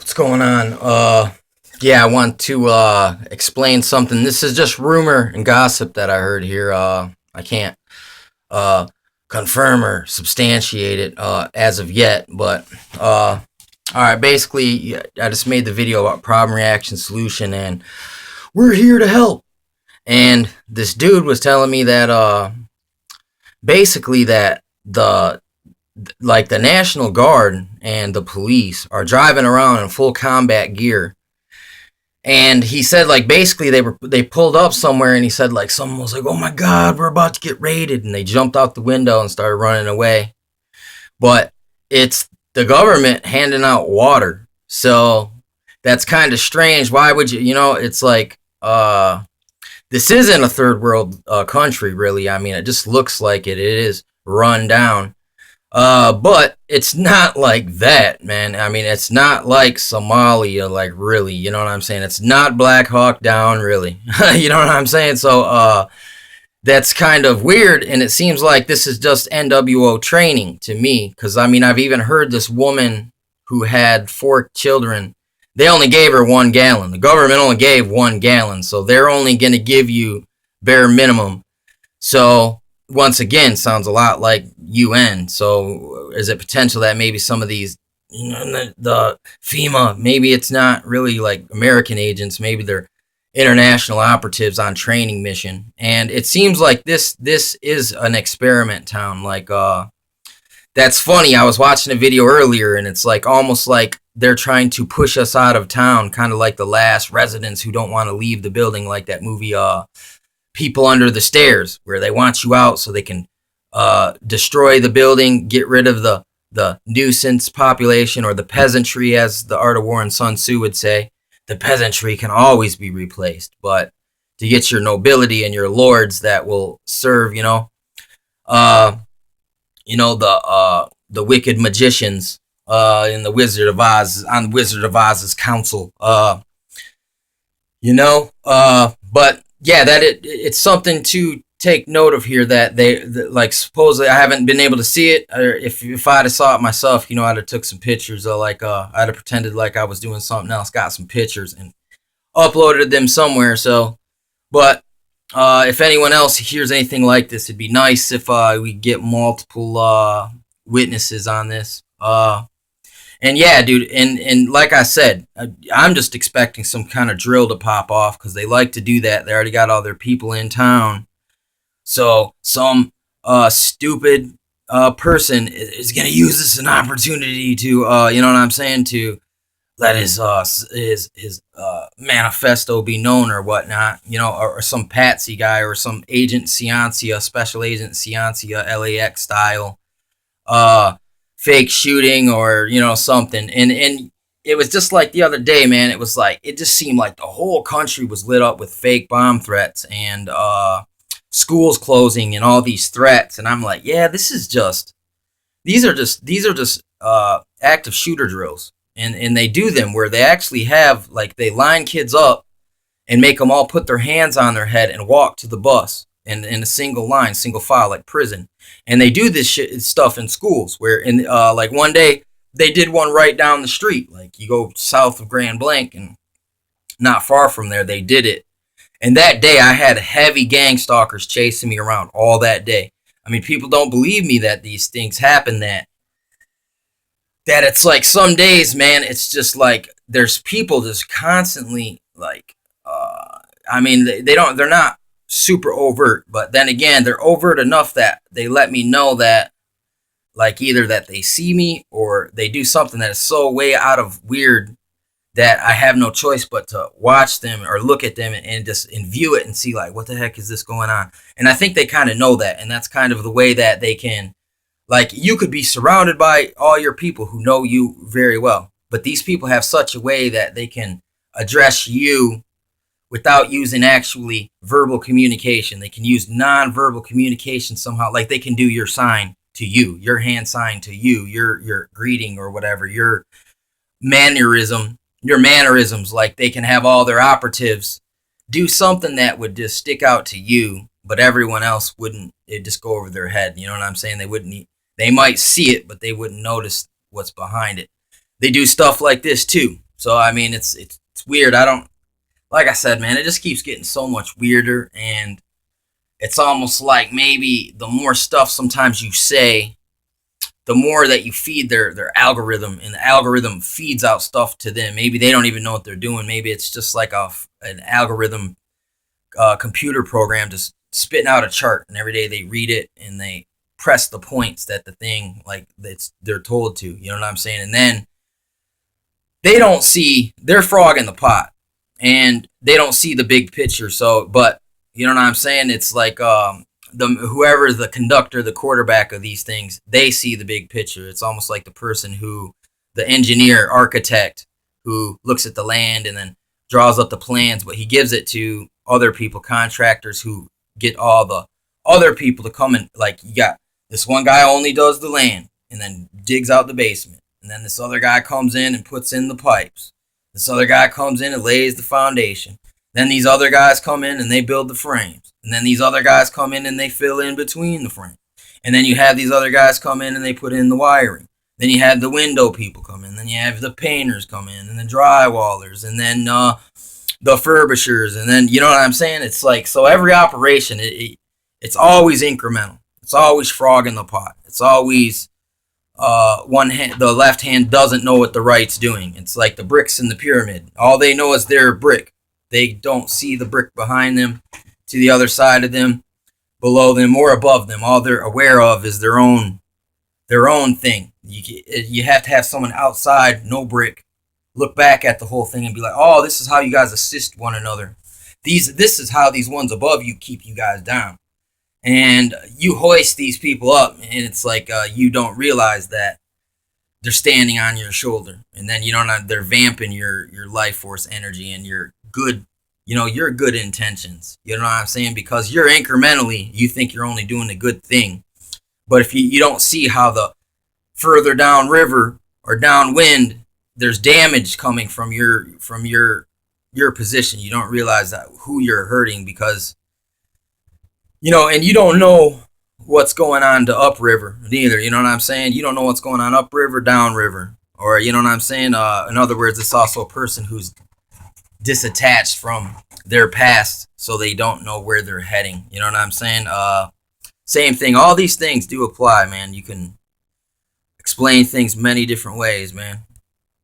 What's going on? Yeah, I want to explain something. This is just rumor and gossip that I heard here. I can't uh confirm or substantiate it as of yet, but all right, basically yeah, I just made the video about problem reaction solution and we're here to help. And this dude was telling me that basically that the National Guard and the police are driving around in full combat gear. And he said like basically they pulled up somewhere and he said like someone was like, "Oh my god, we're about to get raided." And they jumped out the window and started running away. But it's the government handing out water. So that's kind of strange. Why would it's like this isn't a third world country really. I mean, it just looks like it. It is run down. But it's not like that, man. I mean, it's not like Somalia, like really, you know what I'm saying? It's not Black Hawk Down, really. You know what I'm saying? So, that's kind of weird, and it seems like this is just NWO training to me, because I mean, I've even heard this woman who had 4 children. They only gave her 1 gallon. The government only gave 1 gallon, so they're only going to give you bare minimum. So once again, sounds a lot like UN. So is it potential that maybe some of these, the FEMA, maybe it's not really like American agents, maybe they're international operatives on training mission. And it seems like this is an experiment town. Like that's funny. I was watching a video earlier and it's like almost like they're trying to push us out of town, kind of like the last residents who don't want to leave the building, like that movie People Under the Stairs, where they want you out so they can destroy the building, get rid of the nuisance population or the peasantry, as the Art of War and Sun Tzu would say. The peasantry can always be replaced, but to get your nobility and your lords that will serve, the wicked magicians in the Wizard of Oz, on Wizard of Oz's council, but yeah, that it's something to take note of here, that like supposedly I haven't been able to see it, or if I'd have saw it myself, I'd have took some pictures, or like I'd have pretended like I was doing something else, got some pictures and uploaded them somewhere. So, but if anyone else hears anything like this, it'd be nice if we get multiple witnesses on this. And yeah, dude, and like I said, I'm just expecting some kind of drill to pop off, because they like to do that. They already got all their people in town. So some stupid person is going to use this as an opportunity to, you know what I'm saying, to let his manifesto be known or whatnot, or some patsy guy or some agent Ciancia, special agent Ciancia, LAX style, fake shooting, or something. And it was just like the other day, man. It was like, it just seemed like the whole country was lit up with fake bomb threats and schools closing and all these threats. And I'm like, yeah, these are just active shooter drills. And they do them where they actually have, like, they line kids up and make them all put their hands on their head and walk to the bus in a single line, single file, like prison. And they do this stuff in schools, where in like one day they did one right down the street. Like, you go south of Grand Blanc, and not far from there they did it. And that day I had heavy gang stalkers chasing me around all that day. I mean, people don't believe me that these things happen, that it's like some days, man, it's just like there's people just constantly like I mean, they're not super overt, but then again, they're overt enough that they let me know that, like, either that they see me or they do something that is so way out of weird that I have no choice but to watch them or look at them and just view it and see, like, what the heck is this going on? And I think they kind of know that, and that's kind of the way that they can, like, you could be surrounded by all your people who know you very well, but these people have such a way that they can address you without using actually verbal communication. They can use non-verbal communication somehow. Like, they can do your sign to you, your hand sign to you, your greeting or whatever, your mannerisms. Like, they can have all their operatives do something that would just stick out to you, but everyone else wouldn't. It'd just go over their head. You know what I'm saying? They might see it, but they wouldn't notice what's behind it. They do stuff like this too. So I mean, it's weird. I don't like I said, man. It just keeps getting so much weirder, and it's almost like maybe the more stuff sometimes you say, the more that you feed their algorithm, and the algorithm feeds out stuff to them. Maybe they don't even know what they're doing. Maybe it's just like an algorithm computer program just spitting out a chart, and every day they read it and they press the points that the thing like that's they're told to. You know what I'm saying? And then they don't see their frog in the pot, and they don't see the big picture. So, but you know what I'm saying? It's like the whoever the conductor, the quarterback of these things, they see the big picture. It's almost like the person who, the engineer, architect, who looks at the land and then draws up the plans, but he gives it to other people, contractors who get all the other people to come in. Like you got this one guy only does the land and then digs out the basement. And then this other guy comes in and puts in the pipes. This other guy comes in and lays the foundation. Then these other guys come in and they build the frames. And then these other guys come in and they fill in between the frames. And then you have these other guys come in and they put in the wiring. Then you have the window people come in. Then you have the painters come in and the drywallers. And then the furbishers. And then, you know what I'm saying? It's like, so every operation, it's always incremental. It's always frog in the pot. It's always one hand, the left hand doesn't know what the right's doing. It's like the bricks in the pyramid. All they know is their brick. They don't see the brick behind them, to the other side of them, below them, or above them. All they're aware of is their own thing. You have to have someone outside, no brick, look back at the whole thing and be like, oh, this is how you guys assist one another. This is how these ones above you keep you guys down. And you hoist these people up, and it's like you don't realize that they're standing on your shoulder, and then you don't know, they're vamping your life force energy and your good, your good intentions. You know what I'm saying? Because you're incrementally, you think you're only doing a good thing, but if you don't see how the further down river or downwind, there's damage coming from your position. You don't realize that who you're hurting, because and you don't know what's going on to upriver neither. You know what I'm saying? You don't know what's going on upriver, downriver, or you know what I'm saying. In other words, it's also a person who's disattached from their past, so they don't know where they're heading. You know what I'm saying? Same thing. All these things do apply, man. You can explain things many different ways, man.